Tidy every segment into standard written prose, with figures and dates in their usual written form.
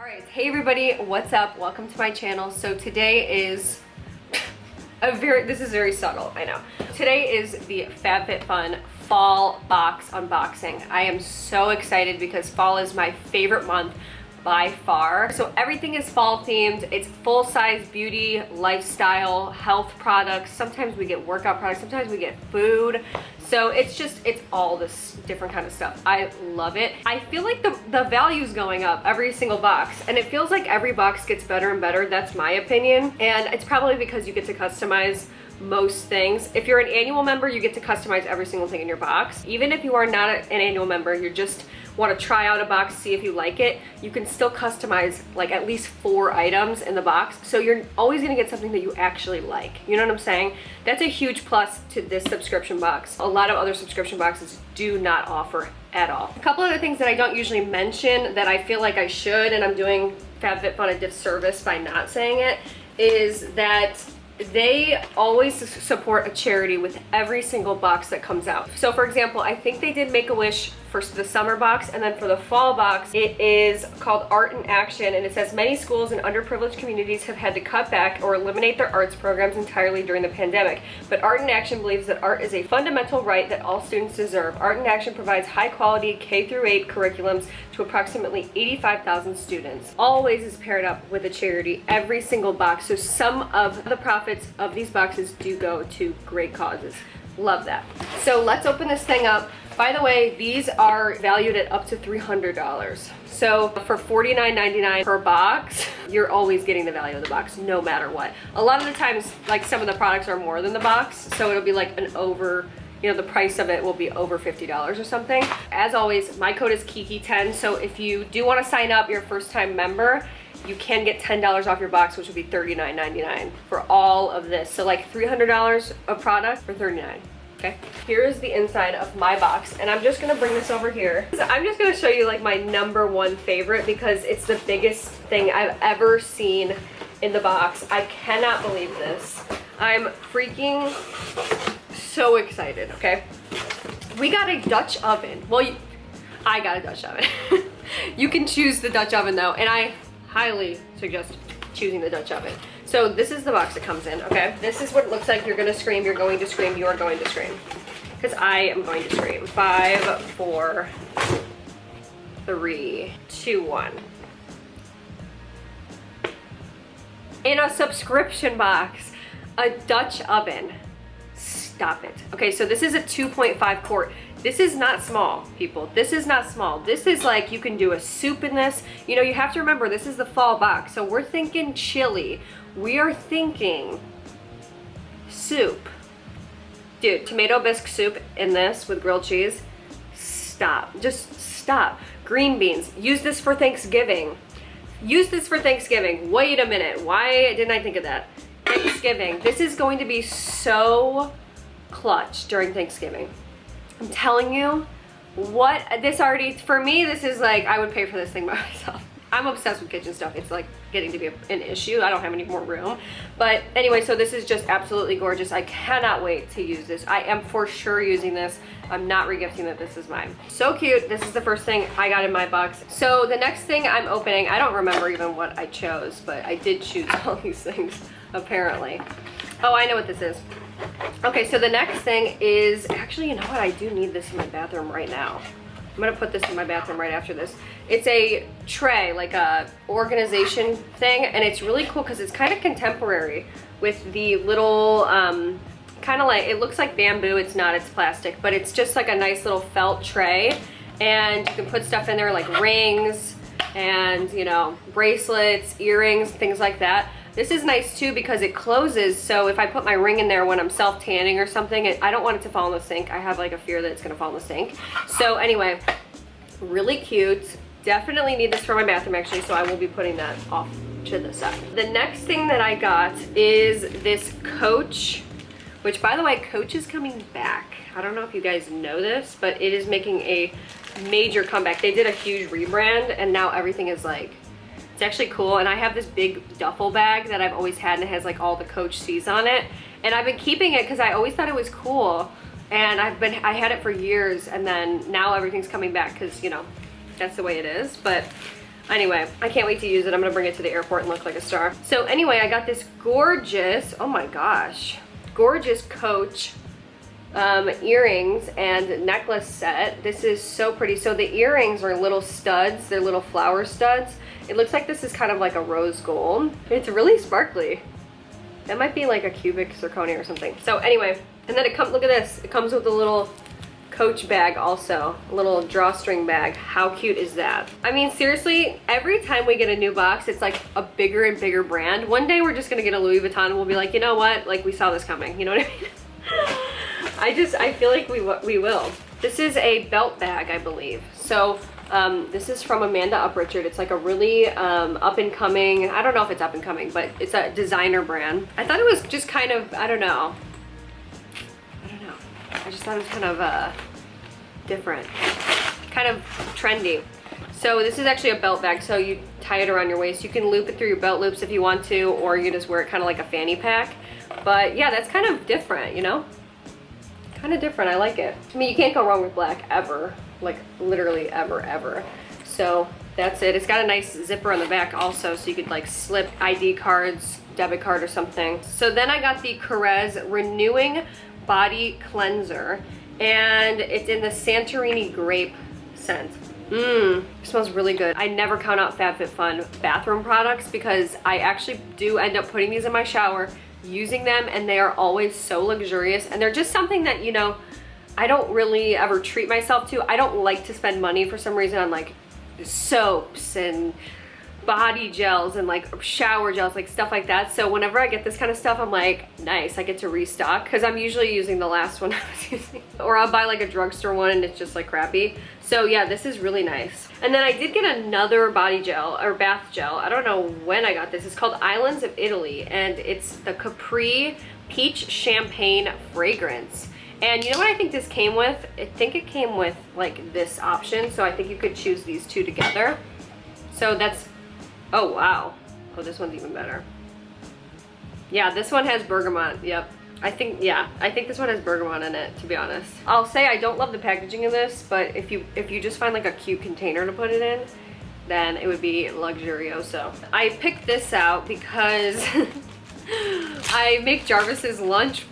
Alright, hey everybody, what's up? Welcome to my channel. So today is this is very subtle, I know. Today is the Fabfitfun fall box unboxing. I am so excited because fall is my favorite month by far. So everything is fall themed. It's full-size beauty, lifestyle, health products. Sometimes we get workout products, sometimes we get food. So it's all this different kind of stuff. I love it. I feel like the value's going up every single box, and it feels like every box gets better and better. That's my opinion. And it's probably because you get to customize most things. If you're an annual member, you get to customize every single thing in your box. Even if you are not an annual member, you just want to try out a box, see if you like it, you can still customize like at least 4 items in the box. So you're always gonna get something that you actually like. You know what I'm saying? That's a huge plus to this subscription box. A lot of other subscription boxes do not offer at all. A couple other things that I don't usually mention that I feel like I should, and I'm doing Fabfitfun a disservice by not saying it, is that they always support a charity with every single box that comes out. So for example, I think they did Make-A-Wish for the summer box, and then for the fall box, it is called Art in Action, and it says many schools in underprivileged communities have had to cut back or eliminate their arts programs entirely during the pandemic. But Art in Action believes that art is a fundamental right that all students deserve. Art in Action provides high quality K-8 curriculums to approximately 85,000 students. Always is paired up with a charity, every single box. So some of the profits of these boxes do go to great causes. Love that. So let's open this thing up. By the way, these are valued at up to $300. So for $49.99 per box, you're always getting the value of the box no matter what. A lot of the times, like some of the products are more than the box, so it'll be like the price of it will be over $50 or something. As always, my code is Kiki10, so if you do want to sign up, you're a first-time member, you can get $10 off your box, which would be $39.99 for all of this. So like $300 of product for $39. Okay, here's the inside of my box, and I'm just gonna bring this over here. So I'm just gonna show you like my #1 favorite because it's the biggest thing I've ever seen in the box. I cannot believe this. I'm freaking so excited, okay? We got a Dutch oven. Well, I got a Dutch oven. You can choose the Dutch oven though, and I highly suggest choosing the Dutch oven. So this is the box it comes in, okay? This is what it looks like. You're gonna scream, you're going to scream, you are going to scream. Because I am going to scream. 5, 4, 3, 2, 1. In a subscription box, a Dutch oven. Stop it. Okay, so this is a 2.5 quart. This is not small, people. This is not small. This is like, you can do a soup in this. You know, you have to remember, this is the fall box. So we're thinking chili. We are thinking soup. Dude, tomato bisque soup in this with grilled cheese. Stop. Just stop. Green beans. Use this for Thanksgiving. Use this for Thanksgiving. Wait a minute. Why didn't I think of that? Thanksgiving. This is going to be so clutch during Thanksgiving. I'm telling you, for me, this is like, I would pay for this thing by myself. I'm obsessed with kitchen stuff. It's like getting to be an issue. I don't have any more room. But anyway, so this is just absolutely gorgeous. I cannot wait to use this. I am for sure using this. I'm not regifting that. This is mine. So cute. This is the first thing I got in my box. So the next thing I'm opening, I don't remember even what I chose, but I did choose all these things apparently. Oh, I know what this is. Okay, so the next thing is, actually, you know what? I do need this in my bathroom right now. I'm gonna put this in my bathroom right after this. It's a tray, like a organization thing, and it's really cool because it's kind of contemporary with the little, kind of like, it looks like bamboo. It's not, it's plastic, but it's just like a nice little felt tray, and you can put stuff in there like rings and, you know, bracelets, earrings, things like that. This is nice too because it closes, so if I put my ring in there when I'm self-tanning or something, I don't want it to fall in the sink. I have like a fear that it's gonna fall in the sink. So anyway, really cute. Definitely need this for my bathroom actually, so I will be putting that off to the side. The next thing that I got is this Coach, which by the way, Coach is coming back. I don't know if you guys know this, but it is making a major comeback. They did a huge rebrand and now everything is like, it's actually cool. And I have this big duffel bag that I've always had, and it has like all the Coach C's on it. And I've been keeping it because I always thought it was cool. And I had it for years, and then now everything's coming back because, you know, that's the way it is. But Anyway, I can't wait to use it. I'm gonna bring it to the airport and look like a star. So anyway, I got this gorgeous, oh my gosh, gorgeous Coach earrings and necklace set. This is so pretty. So the earrings are little studs. They're little flower studs. It looks like this is kind of like a rose gold. It's really sparkly. That might be like a cubic zirconia or something. So anyway, and then it comes, look at this. It comes with a little Coach bag also, a little drawstring bag. How cute is that? I mean, seriously, every time we get a new box, it's like a bigger and bigger brand. One day we're just gonna get a Louis Vuitton and we'll be like, you know what? Like, we saw this coming, you know what I mean? I feel like we will. This is a belt bag, I believe. So this is from Amanda Uprichard. It's like a really up and coming, I don't know if it's up and coming, but it's a designer brand. I thought it was just kind of, I don't know. I just thought it was kind of different, kind of trendy. So this is actually a belt bag, so you tie it around your waist. You can loop it through your belt loops if you want to, or you just wear it kind of like a fanny pack. But yeah, that's kind of different, you know? Kind of different, I like it. I mean, you can't go wrong with black ever, like literally ever, ever. So that's it. It's got a nice zipper on the back also, so you could like slip ID cards, debit card or something. So then I got the Korres Renewing Body Cleanser, and it's in the Santorini grape scent. It smells really good. I never count out Fabfitfun bathroom products because I actually do end up putting these in my shower, using them, and they are always so luxurious, and they're just something that, you know, I don't really ever treat myself to. I don't like to spend money for some reason on like soaps and body gels and like shower gels, like stuff like that. So whenever I get this kind of stuff, I'm like, nice, I get to restock, because I'm usually using the last one I was using. Or I'll buy like a drugstore one and it's just like crappy. So yeah, this is really nice. And then I did get another body gel or bath gel. I don't know when I got this. It's called Islands of Italy, and it's the Capri Peach Champagne Fragrance. And you know what I think this came with? I think it came with like this option. So I think you could choose these two together. So that's, oh wow. Oh, this one's even better. Yeah, this one has bergamot. Yep. I think this one has bergamot in it, to be honest. I'll say I don't love the packaging of this, but if you just find like a cute container to put it in, then it would be luxurioso. I picked this out because I make Jarvis's lunch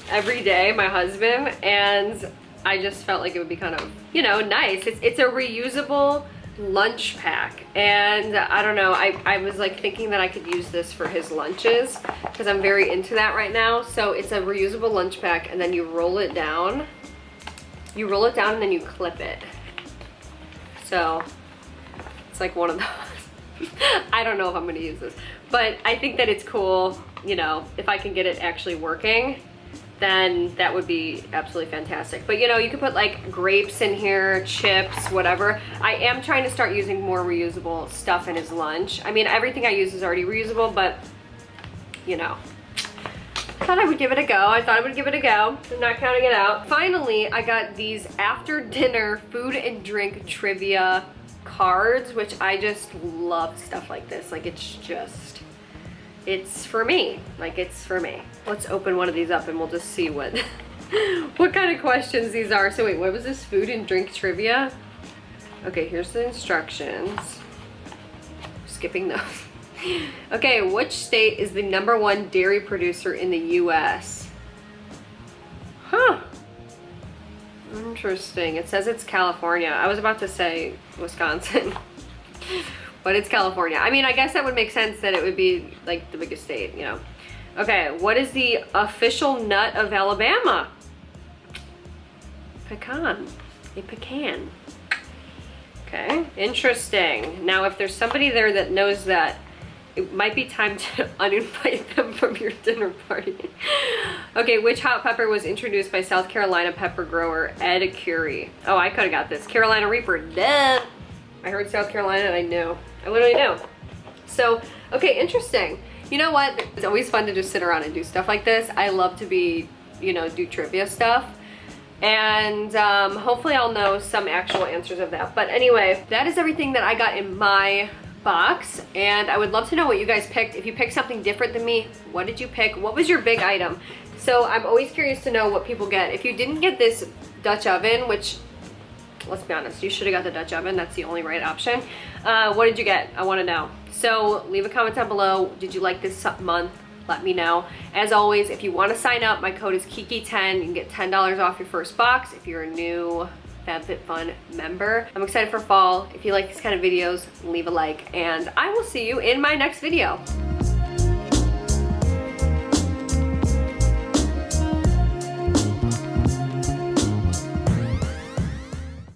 every day, my husband, and I just felt like it would be kind of, you know, nice. It's a reusable lunch pack, and I don't know, I was like thinking that I could use this for his lunches because I'm very into that right now. So it's a reusable lunch pack, and then you roll it down and then you clip it. So it's like one of those. I don't know if I'm gonna use this, but I think that it's cool, you know, if I can get it actually working, then that would be absolutely fantastic. But you know, you could put like grapes in here, chips, whatever. I am trying to start using more reusable stuff in his lunch. I mean, everything I use is already reusable, but you know, I thought I would give it a go. I'm not counting it out. Finally, I got these after dinner food and drink trivia cards, which I just love stuff like this. Like it's for me. Like, it's for me. Let's open one of these up and we'll just see what what kind of questions these are. So wait, what was this? Food and drink trivia? Okay, here's the instructions. Skipping those. Okay, which state is the #1 dairy producer in the US? Huh. Interesting. It says it's California. I was about to say Wisconsin. But it's California. I mean, I guess that would make sense that it would be like the biggest state, you know. Okay, what is the official nut of Alabama? Pecan. A pecan. Okay, interesting. Now, if there's somebody there that knows that, it might be time to uninvite them from your dinner party. Okay, which hot pepper was introduced by South Carolina pepper grower Ed Curie? Oh, I could have got this. Carolina Reaper. Duh. I heard South Carolina and I knew. I literally knew. So, okay, interesting. You know what? It's always fun to just sit around and do stuff like this. I love to be, you know, do trivia stuff. And hopefully I'll know some actual answers of that. But anyway, that is everything that I got in my box. And I would love to know what you guys picked. If you picked something different than me, what did you pick? What was your big item? So I'm always curious to know what people get. If you didn't get this Dutch oven, which, let's be honest, you should have got the Dutch oven. That's the only right option. What did you get? I want to know. So leave a comment down below. Did you like this month? Let me know. As always, if you want to sign up, my code is Kiki10. You can get $10 off your first box if you're a new Fabfitfun member. I'm excited for fall. If you like these kind of videos, leave a like, and I will see you in my next video.